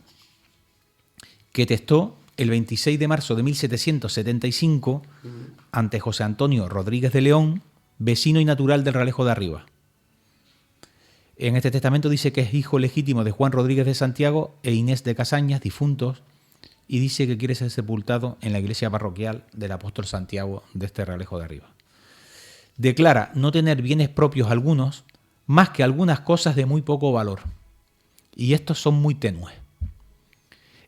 que testó el 26 de marzo de 1775 ante José Antonio Rodríguez de León, vecino y natural del Realejo de Arriba. En este testamento dice que es hijo legítimo de Juan Rodríguez de Santiago e Inés de Casañas, difuntos, y dice que quiere ser sepultado en la iglesia parroquial del apóstol Santiago de este Realejo de Arriba. Declara no tener bienes propios algunos, más que algunas cosas de muy poco valor, y estos son muy tenues.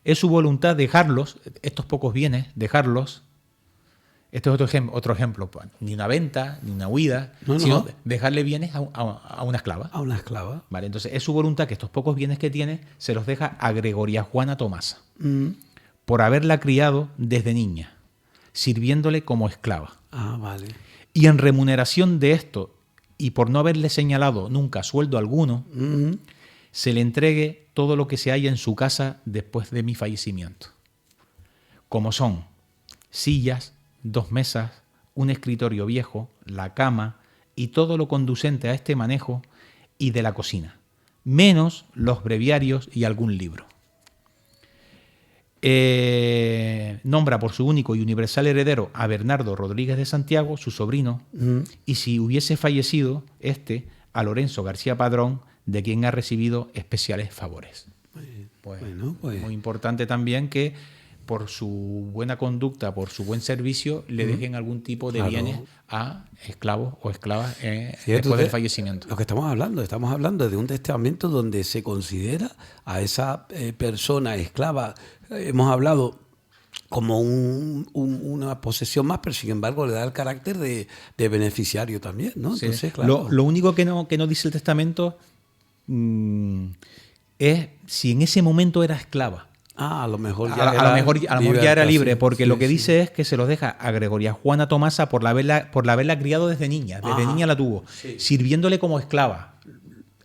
Es su voluntad dejarlos, estos pocos bienes, dejarlos. Esto es otro ejemplo. Ni una venta, ni una huida, sino dejarle bienes a una esclava. A una esclava. Vale, entonces es su voluntad que estos pocos bienes que tiene se los deja a Gregoria Juana Tomasa, por haberla criado desde niña, sirviéndole como esclava. Ah, vale. Y en remuneración de esto, y por no haberle señalado nunca sueldo alguno, se le entregue todo lo que se halla en su casa después de mi fallecimiento, como son sillas, 2 mesas, un escritorio viejo, la cama y todo lo conducente a este manejo y de la cocina, menos los breviarios y algún libro. Nombra por su único y universal heredero a Bernardo Rodríguez de Santiago, su sobrino, y si hubiese fallecido a Lorenzo García Padrón, de quien ha recibido especiales favores. Pues, muy importante también que por su buena conducta, por su buen servicio, le dejen algún tipo de bienes a esclavos o esclavas después del fallecimiento. Lo que estamos hablando de un testamento donde se considera a esa persona esclava, hemos hablado como una posesión más, pero sin embargo le da el carácter de beneficiario también, ¿no? Entonces, sí. claro. Lo único que no dice el testamento es si en ese momento era esclava. A lo mejor ya era libre, porque lo que dice es que se los deja a Gregoria Juana Tomasa por haberla criado desde niña. Desde niña la tuvo, sirviéndole como esclava.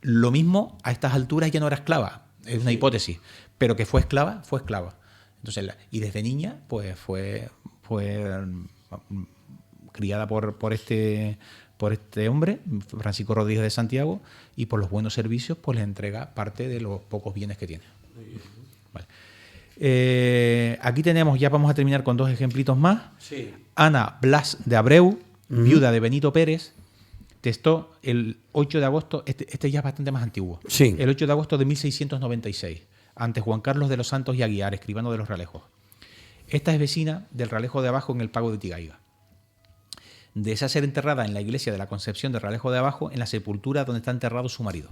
Lo mismo, a estas alturas ya no era esclava, es una hipótesis, pero que fue esclava. Entonces, y desde niña, pues fue criada por este hombre, Francisco Rodríguez de Santiago, y por los buenos servicios, pues le entrega parte de los pocos bienes que tiene. Vale. Aquí tenemos, ya vamos a terminar con 2 ejemplitos más. Sí. Ana Blas de Abreu, viuda de Benito Pérez, testó el 8 de agosto, este ya es bastante más antiguo, el 8 de agosto de 1696, ante Juan Carlos de los Santos y Aguiar, escribano de los Realejos. Esta es vecina del Realejo de Abajo en el Pago de Tigaiga. Desea ser enterrada en la iglesia de la Concepción del Realejo de Abajo, en la sepultura donde está enterrado su marido.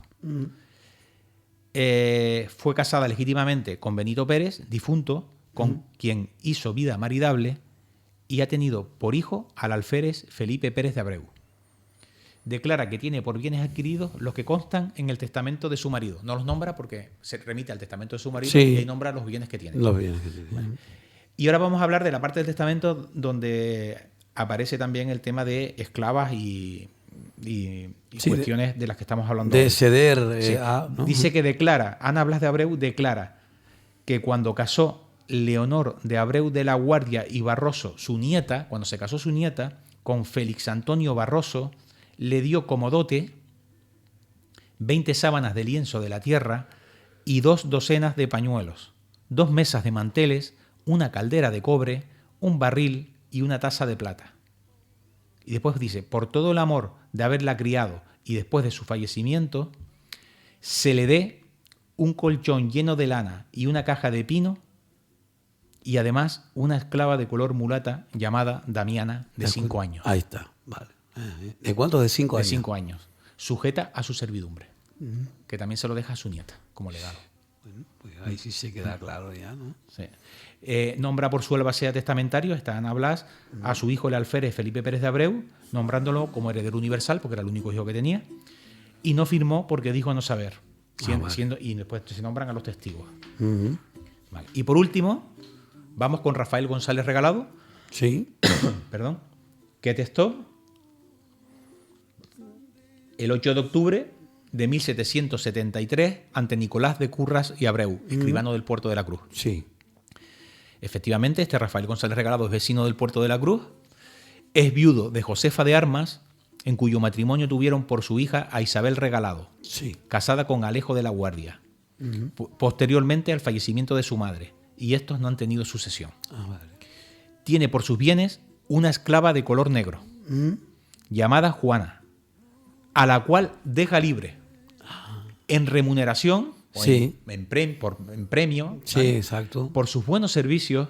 Fue casada legítimamente con Benito Pérez, difunto, con quien hizo vida maridable, y ha tenido por hijo al alférez Felipe Pérez de Abreu. Declara que tiene por bienes adquiridos los que constan en el testamento de su marido. No los nombra porque se remite al testamento de su marido y ahí nombra los bienes que tiene. Vale. Y ahora vamos a hablar de la parte del testamento donde aparece también el tema de esclavas y cuestiones de las que estamos hablando. De ceder. ¿No? Dice que declara, Ana Blas de Abreu declara que cuando casó Leonor de Abreu de la Guardia y Barroso, su nieta, cuando se casó su nieta, con Félix Antonio Barroso, le dio como dote 20 sábanas de lienzo de la tierra y 2 docenas de pañuelos, 2 mesas de manteles, una caldera de cobre, un barril y una taza de plata. Y después dice, por todo el amor de haberla criado y después de su fallecimiento, se le dé un colchón lleno de lana y una caja de pino y además una esclava de color mulata llamada Damiana, de 5 años. Ahí está, vale. ¿De cuánto? ¿De 5 años? De 5 años. Sujeta a su servidumbre, que también se lo deja a su nieta como legado. Bueno, pues ahí sí se queda claro ya, ¿no? Sí. Nombra por su albacea testamentario, está Ana Blas, a su hijo el alférez Felipe Pérez de Abreu, nombrándolo como heredero universal, porque era el único hijo que tenía, y no firmó porque dijo no saber, y después se nombran a los testigos. Vale. Y por último, vamos con Rafael González Regalado, sí, perdón, que testó el 8 de octubre de 1773 ante Nicolás de Curras y Abreu, escribano del Puerto de la Cruz. Sí. Efectivamente, este Rafael González Regalado es vecino del Puerto de la Cruz, es viudo de Josefa de Armas, en cuyo matrimonio tuvieron por su hija a Isabel Regalado, Sí. casada con Alejo de la Guardia, posteriormente al fallecimiento de su madre, y estos no han tenido sucesión. Vale. Tiene por sus bienes una esclava de color negro, llamada Juana, a la cual deja libre, en remuneración, o Sí. en premio, Sí, ¿vale? exacto. Por sus buenos servicios,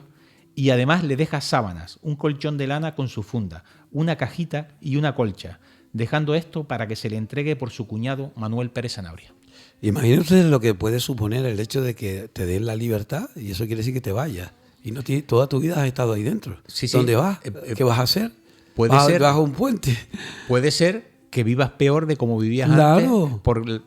y además le deja sábanas, un colchón de lana con su funda, una cajita y una colcha, dejando esto para que se le entregue por su cuñado Manuel Pérez Sanabria. Imaginen ustedes lo que puede suponer el hecho de que te den la libertad y eso quiere decir que te vayas. Y no toda tu vida has estado ahí dentro. Sí, sí. ¿Dónde vas? ¿Qué vas a hacer? Puede ser. Vas a un puente. Puede ser que vivas peor de como vivías Claro. antes.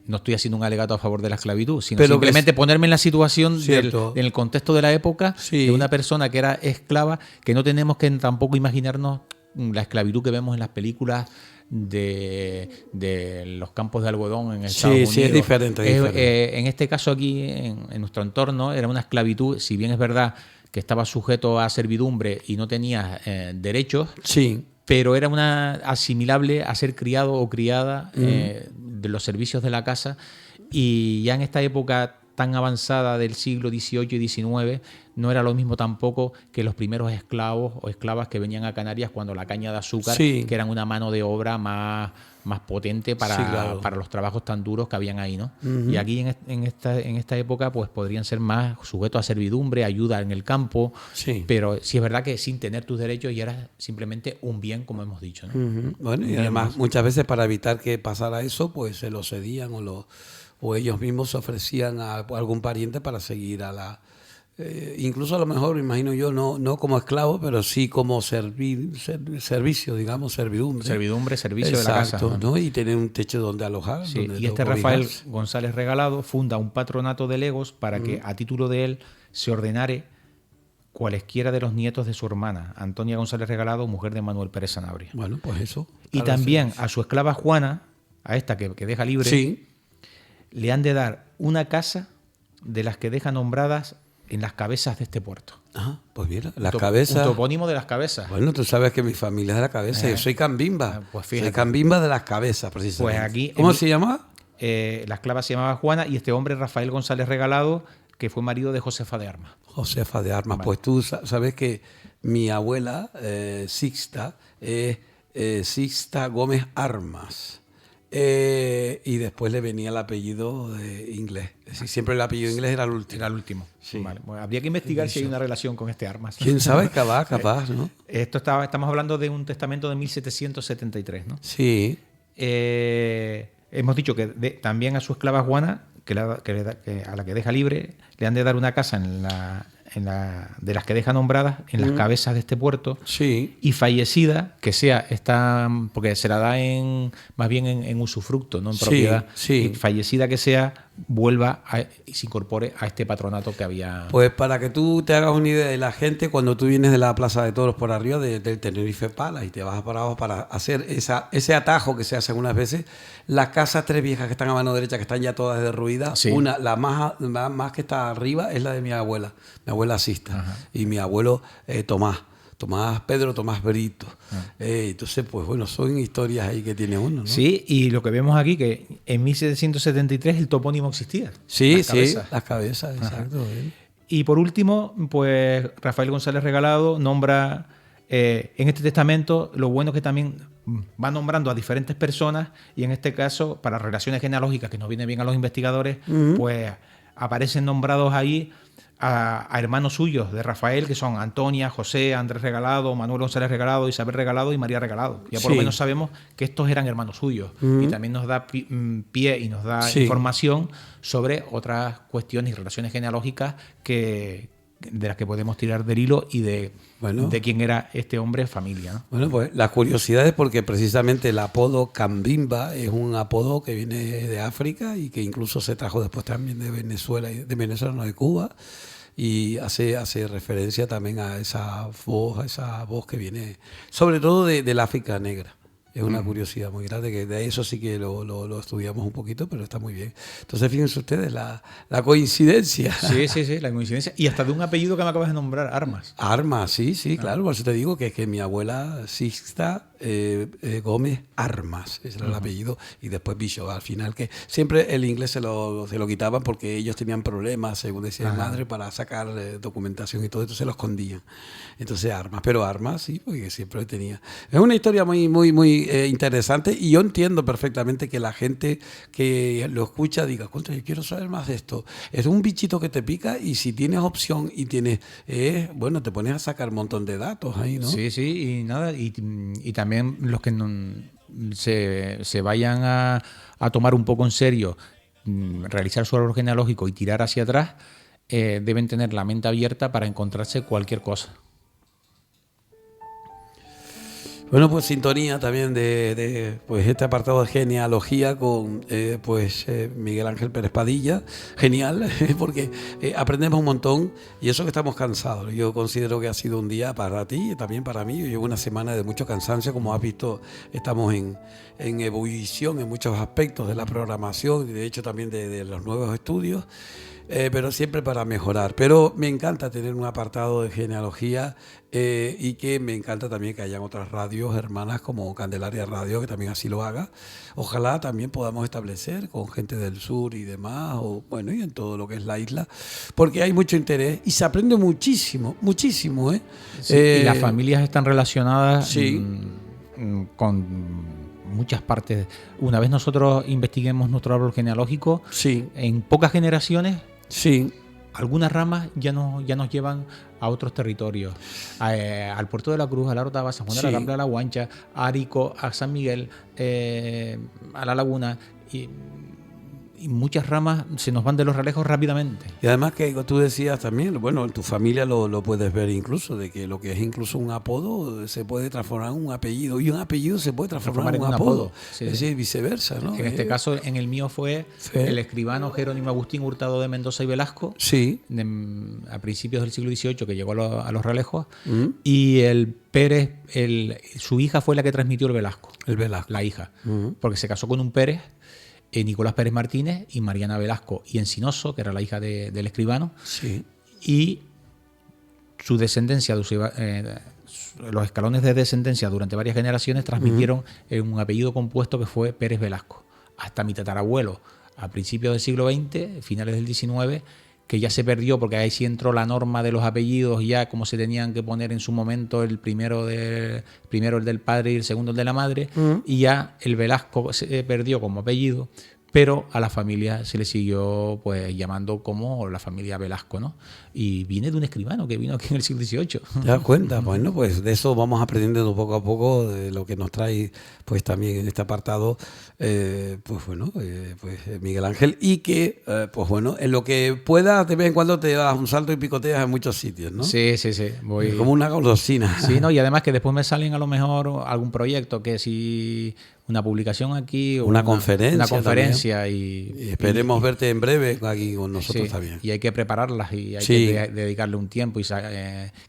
No estoy haciendo un alegato a favor de la esclavitud, sino Pero simplemente ponerme en la situación, Cierto. en el contexto de la época, Sí. de una persona que era esclava, que no tenemos que tampoco imaginarnos la esclavitud que vemos en las películas de los campos de algodón en Estados Unidos. Sí, es diferente. En este caso aquí, en nuestro entorno, era una esclavitud, si bien es verdad que estaba sujeto a servidumbre y no tenía derechos, Sí. pero era una asimilable a ser criado o criada de los servicios de la casa, y ya en esta época tan avanzada del siglo XVIII y XIX no era lo mismo tampoco que los primeros esclavos o esclavas que venían a Canarias cuando la caña de azúcar, Sí. que eran una mano de obra más potente para, Sí, claro. para los trabajos tan duros que habían ahí, ¿no? Y aquí en esta época pues podrían ser más sujetos a servidumbre, ayuda en el campo, Sí. pero sí es verdad que sin tener tus derechos y era simplemente un bien, como hemos dicho, ¿no? Bueno, y Bien, además más. muchas veces para evitar que pasara eso, pues se lo cedían o ellos mismos se ofrecían a algún pariente para seguir a la... incluso a lo mejor, imagino yo, no como esclavo, pero sí como servicio, digamos, servidumbre. Servidumbre, servicio de la casa. Exacto, ¿no? Y tener un techo donde alojar. Sí, donde y este cobijarse. Rafael González Regalado funda un patronato de legos para que a título de él se ordenare cualesquiera de los nietos de su hermana, Antonia González Regalado, mujer de Manuel Pérez Sanabria. Bueno, pues eso. Y Ahora también sí. a su esclava Juana, a esta que deja libre, Sí. le han de dar una casa de las que deja nombradas en las cabezas de este puerto. Ajá, pues mira, las Un cabezas... topónimo de las cabezas. Bueno, tú sabes que mi familia es de la cabeza. Yo soy cambimba. Pues fíjate. Soy cambimba de las cabezas, precisamente. Pues aquí... ¿Cómo se llama? La esclava se llamaba Juana y este hombre Rafael González Regalado, que fue marido de Josefa de Armas. Josefa de Armas. Vale. Pues tú sabes que mi abuela, Sixta, es Sixta Gómez Armas. Y después le venía el apellido inglés. Es decir, siempre el apellido inglés era el último. Era el último. Sí. Vale. Bueno, habría que investigar si hay una relación con este Armas. ¿Quién sabe? Capaz, ¿no? Estamos hablando de un testamento de 1773, ¿no? Sí. Hemos dicho que también a su esclava Juana, que a la que deja libre, le han de dar una casa de las que deja nombradas en las cabezas de este puerto. Sí. Y fallecida, que sea porque se la da más bien en usufructo, no en Sí, propiedad. sí. Y fallecida que sea vuelva y se incorpore a este patronato que había. Pues para que tú te hagas una idea de la gente, cuando tú vienes de la Plaza de Toros por arriba del Tenerife Palace y te vas para abajo para hacer ese atajo que se hace algunas veces, las casas tres viejas que están a mano derecha, que están ya todas derruidas, Sí. una, la más que está arriba es la de mi abuela Sista. Ajá. Y mi abuelo Tomás Brito. Entonces, pues bueno, son historias ahí que tiene uno, ¿no? Sí, y lo que vemos aquí, que en 1773 el topónimo existía. Sí, Las cabezas. las cabezas, exacto. Y por último, pues Rafael González Regalado nombra en este testamento, lo bueno es que también va nombrando a diferentes personas, y en este caso, para relaciones genealógicas, que nos viene bien a los investigadores, pues aparecen nombrados ahí a hermanos suyos de Rafael, que son Antonia, José, Andrés Regalado, Manuel González Regalado, Isabel Regalado y María Regalado. Ya por lo menos sabemos que estos eran hermanos suyos. Y también nos da pie y nos da información sobre otras cuestiones y relaciones genealógicas de las que podemos tirar del hilo y de quién era este hombre, familia, ¿no? Bueno, pues la curiosidad es porque precisamente el apodo Cambimba es un apodo que viene de África y que incluso se trajo después también de Venezuela, no, de Cuba. Y hace referencia también a esa voz que viene sobre todo del África negra. Es una curiosidad muy grande, que de eso sí que lo estudiamos un poquito, pero está muy bien. Entonces, fíjense ustedes, la coincidencia. Sí, la coincidencia. Y hasta de un apellido que me acabas de nombrar, Armas. Armas, sí, claro. Por eso te digo que mi abuela Sixta Gómez Armas, ese era el apellido, y después Bishop. Al final, que siempre el inglés se lo quitaban porque ellos tenían problemas, según decía mi madre, para sacar documentación y todo, entonces lo escondían. Entonces Armas, pero Armas sí, porque siempre tenía. Es una historia muy, muy, muy interesante, y yo entiendo perfectamente que la gente que lo escucha diga, contra, yo quiero saber más de esto. Es un bichito que te pica, y si tienes opción y tienes, te pones a sacar un montón de datos ahí, ¿no? Sí, y nada, y también los que se vayan a tomar un poco en serio realizar su árbol genealógico y tirar hacia atrás, deben tener la mente abierta para encontrarse cualquier cosa. Bueno, pues sintonía también de pues este apartado de genealogía con Miguel Ángel Pérez Padilla. Genial, porque aprendemos un montón, y eso que estamos cansados. Yo considero que ha sido un día para ti y también para mí. Yo llevo una semana de mucho cansancio, como has visto, estamos en ebullición en muchos aspectos de la programación y de hecho también de los nuevos estudios. Pero siempre para mejorar. Pero me encanta tener un apartado de genealogía y que me encanta también que hayan otras radios hermanas como Candelaria Radio, que también así lo haga. Ojalá también podamos establecer con gente del sur y demás, y en todo lo que es la isla, porque hay mucho interés y se aprende muchísimo, muchísimo. Sí, y las familias están relacionadas con muchas partes. Una vez nosotros investiguemos nuestro árbol genealógico, en pocas generaciones, algunas ramas ya nos llevan a otros territorios, al Puerto de la Cruz, a la Orotava, San Juan de la Rambla, a La Guancha, a Arico, a San Miguel, a La Laguna, y muchas ramas se nos van de los Realejos rápidamente. Y además que tú decías también, bueno, en tu familia lo puedes ver incluso, de que lo que es incluso un apodo se puede transformar en un apellido, y un apellido se puede transformar en un apodo. Sí, es decir, viceversa, ¿no? En este caso, en el mío fue el escribano Jerónimo Agustín Hurtado de Mendoza y Velasco, a principios del siglo XVIII, que llegó a los Realejos, y el Pérez, su hija fue la que transmitió el Velasco. La hija, porque se casó con un Pérez, Nicolás Pérez Martínez y Mariana Velasco y Encinoso, que era la hija del escribano, y su descendencia, los escalones de descendencia durante varias generaciones transmitieron un apellido compuesto que fue Pérez Velasco, hasta mi tatarabuelo, a principios del siglo XX, finales del XIX, que ya se perdió porque ahí sí entró la norma de los apellidos, ya como se tenían que poner en su momento, el primero el del padre y el segundo el de la madre, y ya el Velasco se perdió como apellido, pero a la familia se le siguió pues llamando como la familia Velasco, ¿no? Y viene de un escribano que vino aquí en el siglo XVIII. ¿Te das cuenta? Bueno, pues de eso vamos aprendiendo poco a poco, de lo que nos trae pues también en este apartado Miguel Ángel, y que en lo que puedas de vez en cuando te das un salto y picoteas en muchos sitios, ¿no? Sí. Voy como una golosina. Sí, ¿no? Y además que después me salen a lo mejor algún proyecto, que si una publicación aquí, una conferencia. Una conferencia y esperemos verte en breve aquí con nosotros también. Y hay que prepararlas y hay que dedicarle un tiempo y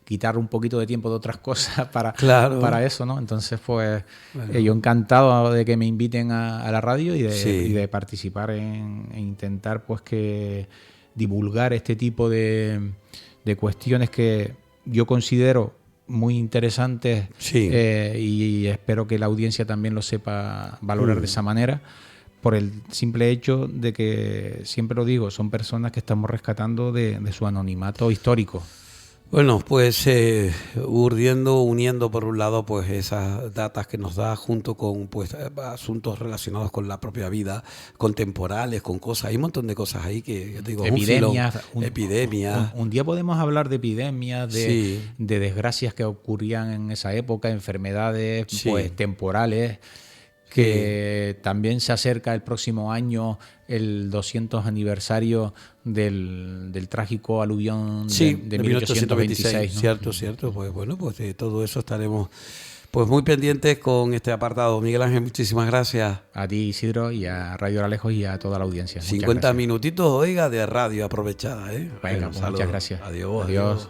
quitar un poquito de tiempo de otras cosas para eso, ¿no? Entonces, pues yo encantado de que me inviten a la radio y de participar en intentar pues que divulgar este tipo de cuestiones que yo considero muy interesantes y espero que la audiencia también lo sepa valorar de esa manera, por el simple hecho de que, siempre lo digo, son personas que estamos rescatando de su anonimato histórico. Bueno, pues uniendo por un lado pues esas datas que nos da junto con pues asuntos relacionados con la propia vida, contemporáneos, con cosas, hay un montón de cosas ahí que digo, epidemias. Un día podemos hablar de epidemias, de desgracias que ocurrían en esa época, enfermedades pues temporales. Que también se acerca el próximo año el 200 aniversario del trágico aluvión de 1826, ¿no? Cierto. Pues bueno, pues de todo eso estaremos pues muy pendientes con este apartado. Miguel Ángel, muchísimas gracias. A ti, Isidro, y a Radio Aralejos y a toda la audiencia. 50 minutitos, oiga, de radio aprovechada, ¿eh? Venga, pues muchas gracias. Adiós.